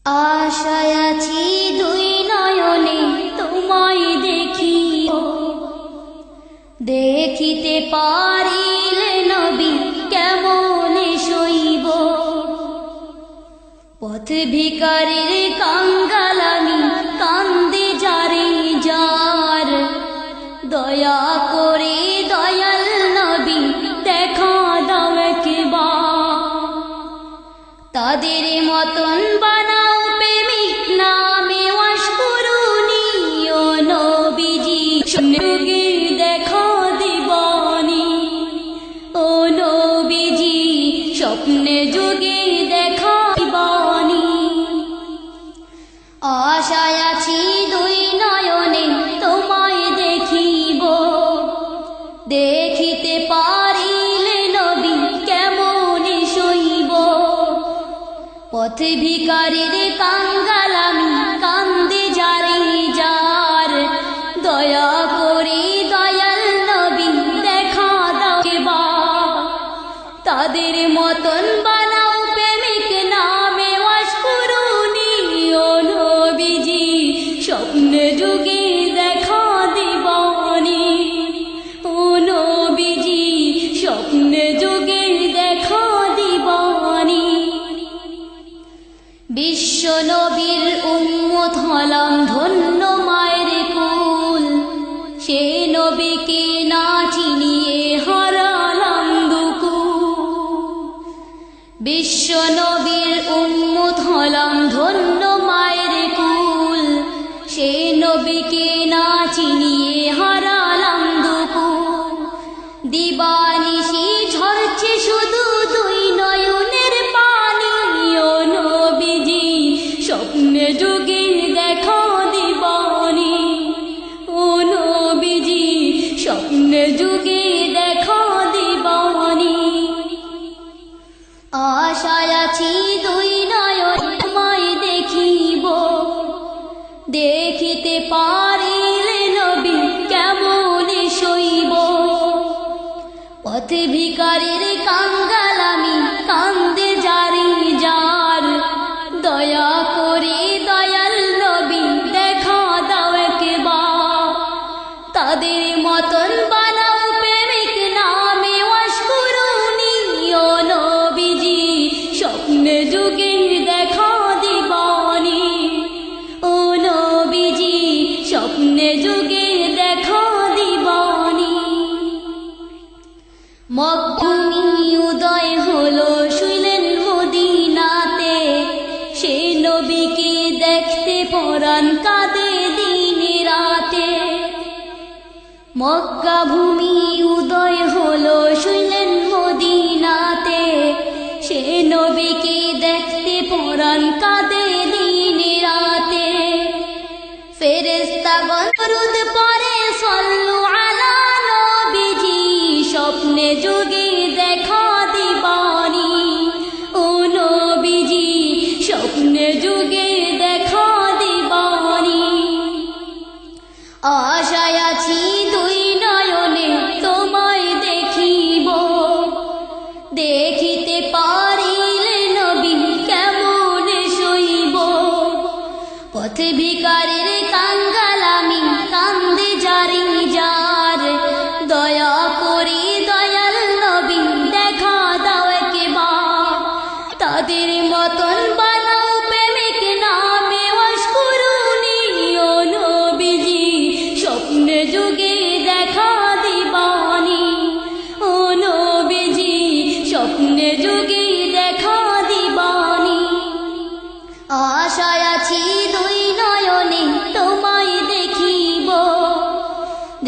আশায় আছি দুই নয়নে তোমায় দেখিব, দেখিতে পারিলে নবী কেমনে সইব। পথ ভিখারির কাঙ্গাল আমি, কান্দে যারে যার, দয়া করে দয়াল নবী দেখা দাও একবার। তাদের মতন বানাও প্রেমিক নামে ওয়াস করুনি, ও নবীজি যুগে দেখা দিবানি। ও নবীজি স্বপ্নে যুগে দেখা দিবানি। আশায় আছি দুই নয়নে তোমায় দেখিব, দেখিতে পারিলে নবী কেমনে সইব। পথ ভিখারির কাঙ্গাল আমি, কান্দে যারে যার, দয়া করে দয়াল নবী দেখা দাও এবার। তাদের মতন বানাও প্রেমিক নামে ওয়াস করুনি, ও নবীজি স্বপ্নে যুগে দেখা দিবানি। ও নবীজি স্বপ্নে যুগে দেখা দিবানি। বিশ্ব নবীর উম্মত হলাম ধন্য মায়ের কুল, সে নবীকে না চিনিয়ে হারালাম দুকুল। বিশ্ব নবীর উম্মত হলাম ধন্য মায়ের কুল, সে নবীকে না চিনিয়ে হারালাম দুকুল। দিবানিশি ঝরছে শুধু দুই নয়নের পানি, ও নবীজি স্বপ্নে যুগে দেখা দিবানি। ও নবীজি স্বপ্নে যুগে দেখা দিবানি। আশায় আছি দুই নয়ন তোমায় দেখিব, দেখিতে পারিলে নবী কেমনে সইব। পথ ভিখারির কাঙ্গাল আমি, কান্দে যারে যার, দয়া করে দয়াল নবী দেখা দাও একবার। তাদের মতন বানাও প্রেমিক নামে ওয়াস করুনি, ও নবীজি স্বপ্নে যুগে দেখা দিবানি। ও নবীজি স্বপ্নে যুগে দেখা দিবানি। মক্কায় উদয় হলো শুইলেন মদিনাতে, সে নবীকে দেখতে পরাণ কাঁদে দিন রাতে। মক্কা ভূমি উদয় হলো শুইলেন মদিনাতে, সে নবীকে দেখতে পরাণ কাঁদে দিন রাতে। ফেরেশতাগণ দরুদ পড়ে সাল্লু আলা নবীজি, স্বপ্নে যুগে দেখা দিবানি। ও নবীজি স্বপ্নে যুগে দেখা দিবানি। আশায় আছি দুই নয়নে তোমায় দেখিব, দেখিতে পারিলে নবী কেমনে সইব। পথ ভিখারির কাঙ্গাল আমি, কান্দে যারে যার, দয়া করে দয়াল নবী দেখা দাও একবার। তাদের মতন বানাও প্রেমিক নামে ওয়াস করুনি, ও নবীজি স্বপ্নে যুগে দেখা দিবানি। ও নবীজি স্বপ্নে যুগে দেখা দিবানি। আশায় আছি দুই নয়নে তোমায় দেখিব,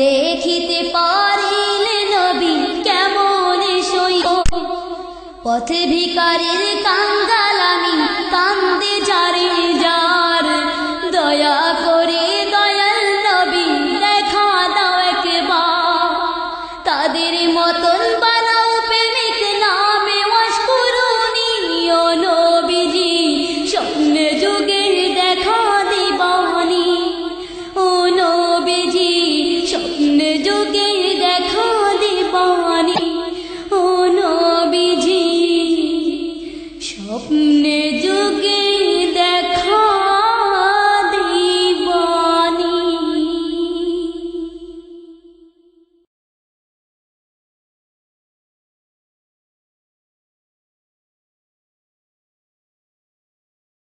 দেখিতে পারিলে নবী কেমনে সইব। পথ ভিখারির